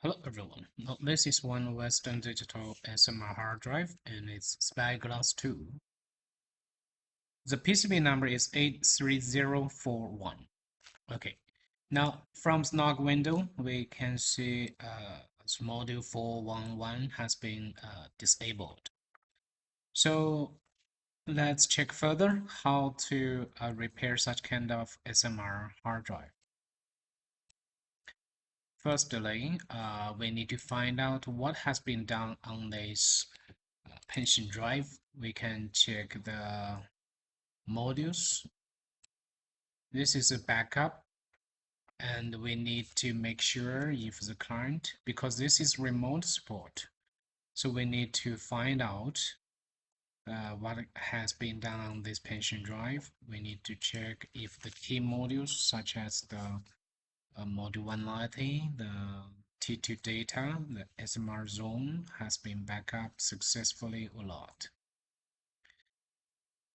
Hello everyone. Now, this is one Western Digital SMR hard drive and it's SpyglassII. The PCB number is 83041. Okay. Now from SNOG window we can see module 411 has been disabled. So let's check further how to repair such kind of SMR hard drive. Firstly, we need to find out what has been done on this pension drive. We can check the modules. This is a backup, and we need to make sure if the client, because this is remote support, so we need to find out what has been done on this pension drive. We need to check if the key modules such as the module 190, the T2 data, the SMR zone has been backed up successfully or not.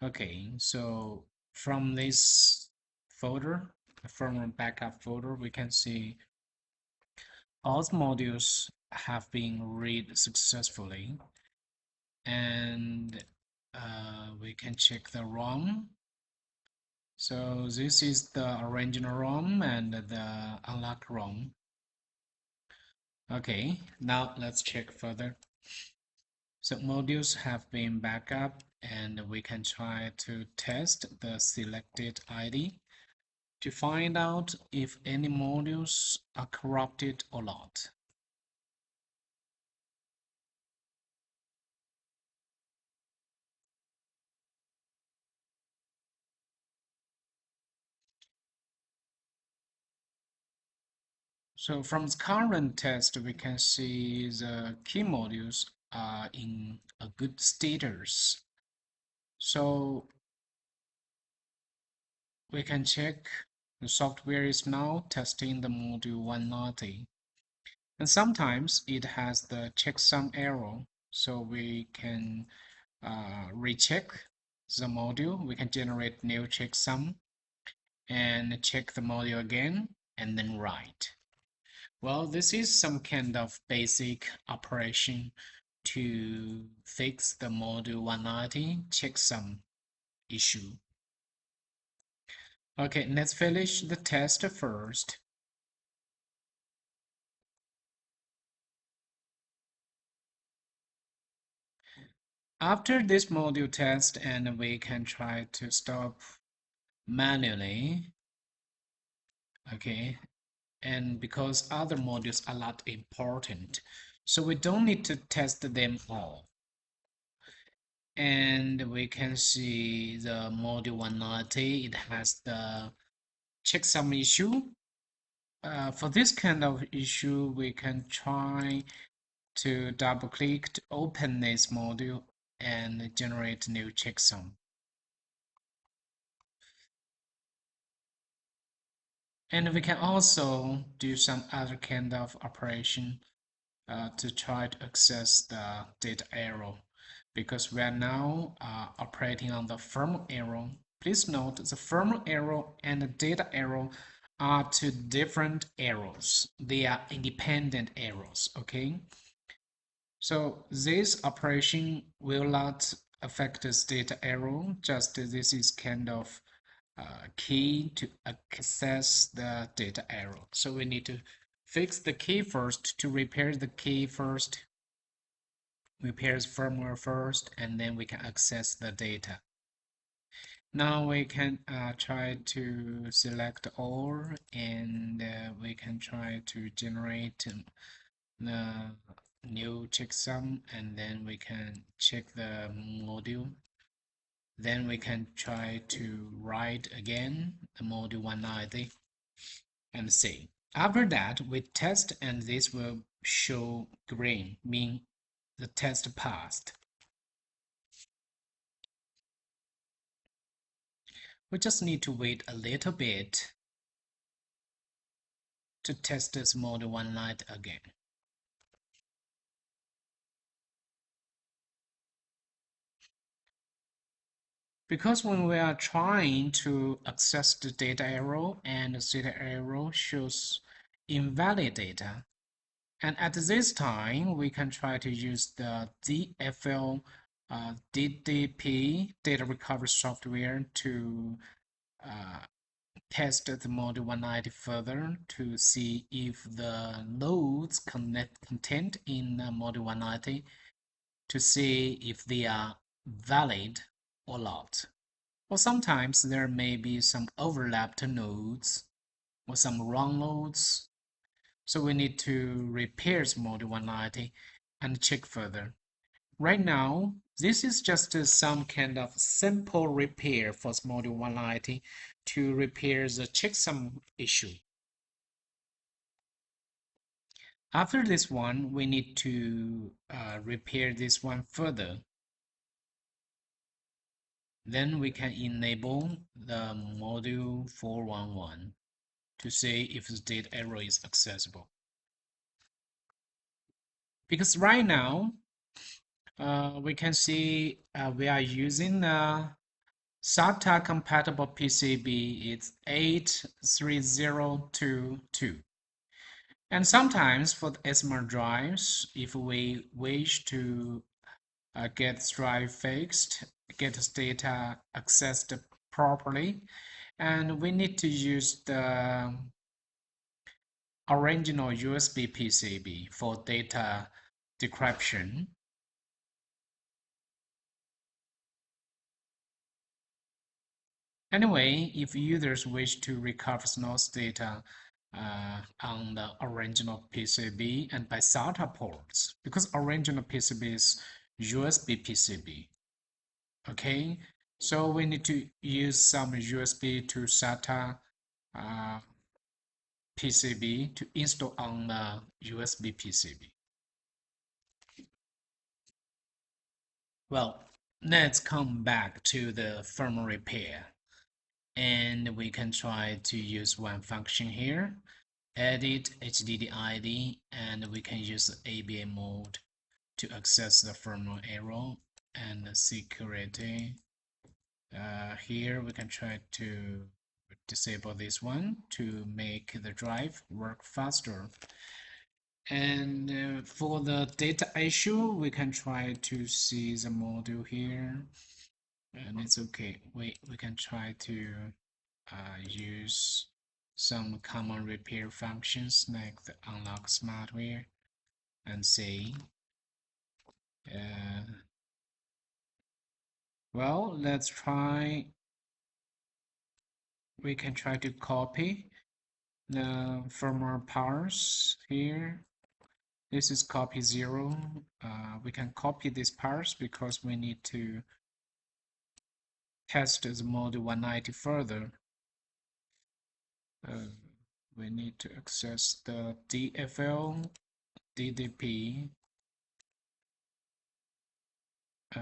Okay, so from this folder, the firmware backup folder, we can see all the modules have been read successfully, and we can check the ROM. So this is the original ROM and the unlocked ROM. Okay, now let's check further. So modules have been backed up, and we can try to test the selected ID to find out if any modules are corrupted or not. So from the current test, we can see the key modules are in a good status. So we can check the software is now testing the module 190. And sometimes it has the checksum error. So we can recheck the module. We can generate new checksum and check the module again and then write. Well, this is some kind of basic operation to fix the module 190 checksum issue. Okay, let's finish the test first. After this module test, and we can try to stop manually. Okay, and because other modules are not important, so we don't need to test them all. And we can see the module 190, it has the checksum issue. For this kind of issue, we can try to double click to open this module and generate new checksum. And we can also do some other kind of operation to try to access the data arrow, because we are now operating on the firmware arrow. Please note the firmware arrow and the data arrow are two different arrows. They are independent arrows, okay? So this operation will not affect this data arrow, just this is kind of key to access the data arrow. So we need to fix the key first, to repair the key first, repairs firmware first, and then we can access the data. Now we can try to select all, and we can try to generate the new checksum, and then we can check the module. Then we can try to write again the module 190 and see. After that, we test, and this will show green, mean the test passed. We just need to wait a little bit to test this module 190 again. Because when we are trying to access the data arrow and the data arrow shows invalid data, And at this time, we can try to use the DFL DDP data recovery software to uh, test the module 190 further to see if the nodes content in module 190 to see if they are valid or not. Or sometimes there may be some overlapped nodes or some wrong nodes. So we need to repair module 190 and check further. Right now, this is just some kind of simple repair for module 190 to repair the checksum issue. After this one, we need to repair this one further. Then we can enable the module 411 to see if the data error is accessible. Because right now, we can see we are using SATA compatible PCB. It's 83022. And sometimes for the SMR drives, if we wish to get drive fixed, get this data accessed properly, and we need to use the original USB PCB for data decryption. Anyway, if users wish to recover source data on the original PCB and by SATA ports, because original PCB is USB PCB, okay? So we need to use some USB to SATA PCB to install on the USB PCB. Well, let's come back to the firmware repair. And we can try to use one function here, edit HDD ID, and we can use the ABA mode to access the firmware error and the security. Here we can try to disable this one to make the drive work faster. And for the data issue, we can try to see the module here, and it's okay. We can try to use some common repair functions like the unlock smartware and say, well, let's try. We can try to copy the firmware parts here. This is copy 0. We can copy these parts because we need to test the module 190 further. We need to access the DFL DDP.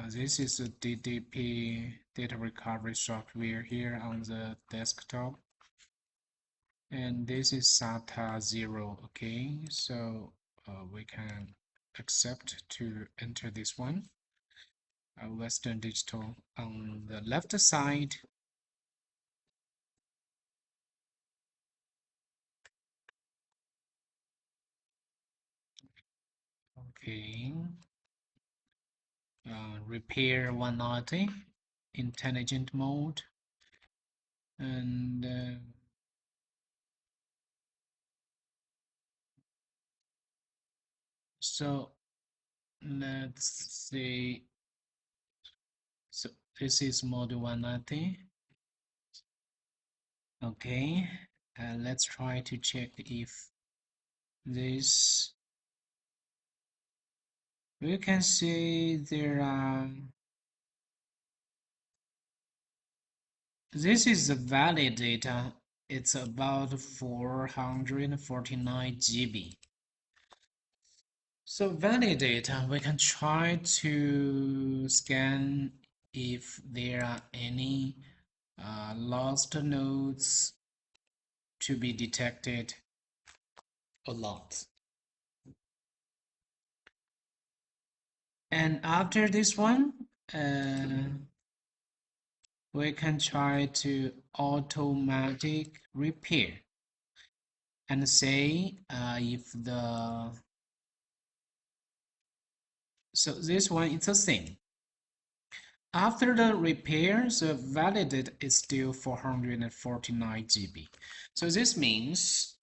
This is the DDP data recovery software here on the desktop. And this is SATA 0, okay? So we can accept to enter this one. Western Digital on the left side. Okay. Repair 190 intelligent mode, and so let's see. So this is module 190. Okay, let's try to check if this. We can see there are. This is the valid data. It's about 449 GB. So valid data, we can try to scan if there are any lost nodes to be detected or not. And after this one, we can try to automatic repair and say if the So this one is the same. After the repair, the validated is still 449 GB. So this means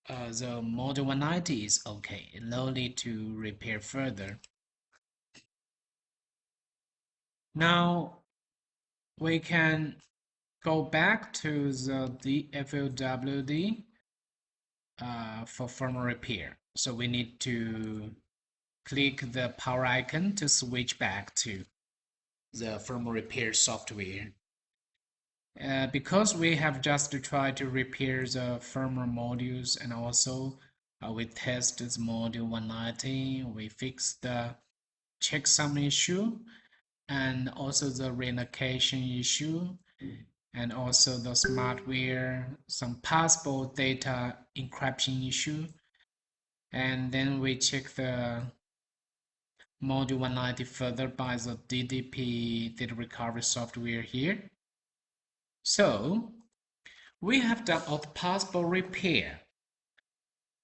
the model 190 is okay. No need to repair further. Now we can go back to the DFLWD for firmware repair. So we need to click the power icon to switch back to the firmware repair software. Because we have just to try to repair the firmware modules, and also we test this module 190, we fix the checksum issue, and also the relocation issue, and also the smartware, some possible data encryption issue. And then we check the module 190 further by the DDP data recovery software here. So we have done all the possible repair.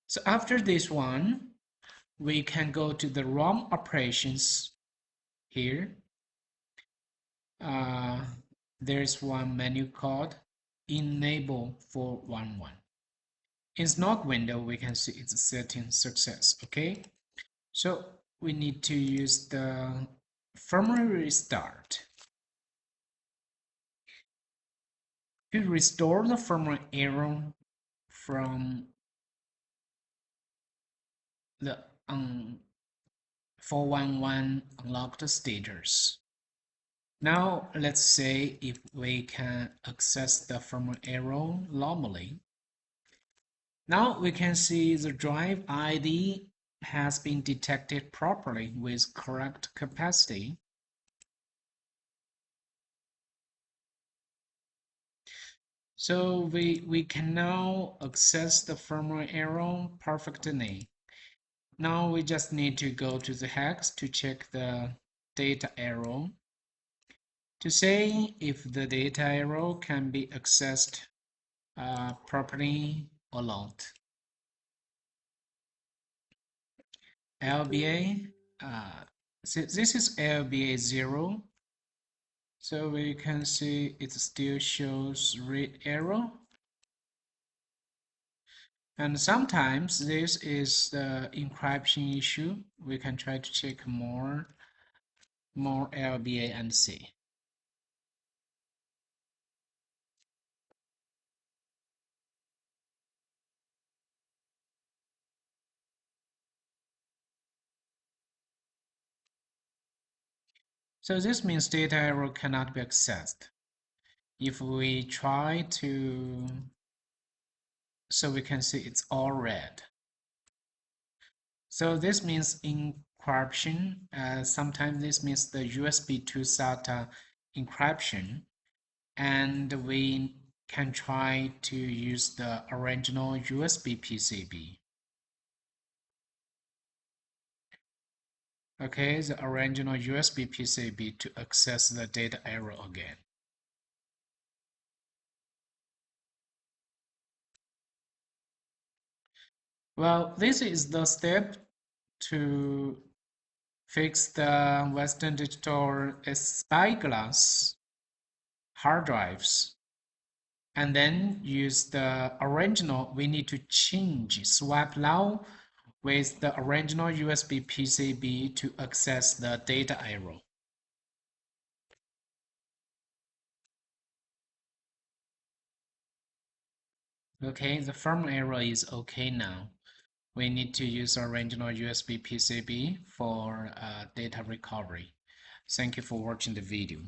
So after this one, we can go to the ROM operations here. There's one menu called Enable 411. In Snog window, we can see it's setting success. Okay, so we need to use the firmware restart to restore the firmware error from the 411 unlocked status. Now let's say if we can access the firmware error normally. Now we can see the drive ID has been detected properly with correct capacity. So we can now access the firmware error perfectly. Now we just need to go to the hex to check the data error to say if the data error can be accessed properly or not. LBA, this is LBA 0. So we can see it still shows read error. And sometimes this is the encryption issue. We can try to check more LBA and see. So this means data error cannot be accessed. If we try to, so we can see it's all red. So this means encryption. Sometimes this means the USB to SATA encryption, and we can try to use the original USB PCB. Okay, the original USB PCB to access the data error again. Well, this is the step to fix the Western Digital Spyglass hard drives. And then use the original, we need to swap now with the original USB PCB to access the data error. Okay, the firmware error is okay now. We need to use original USB PCB for data recovery. Thank you for watching the video.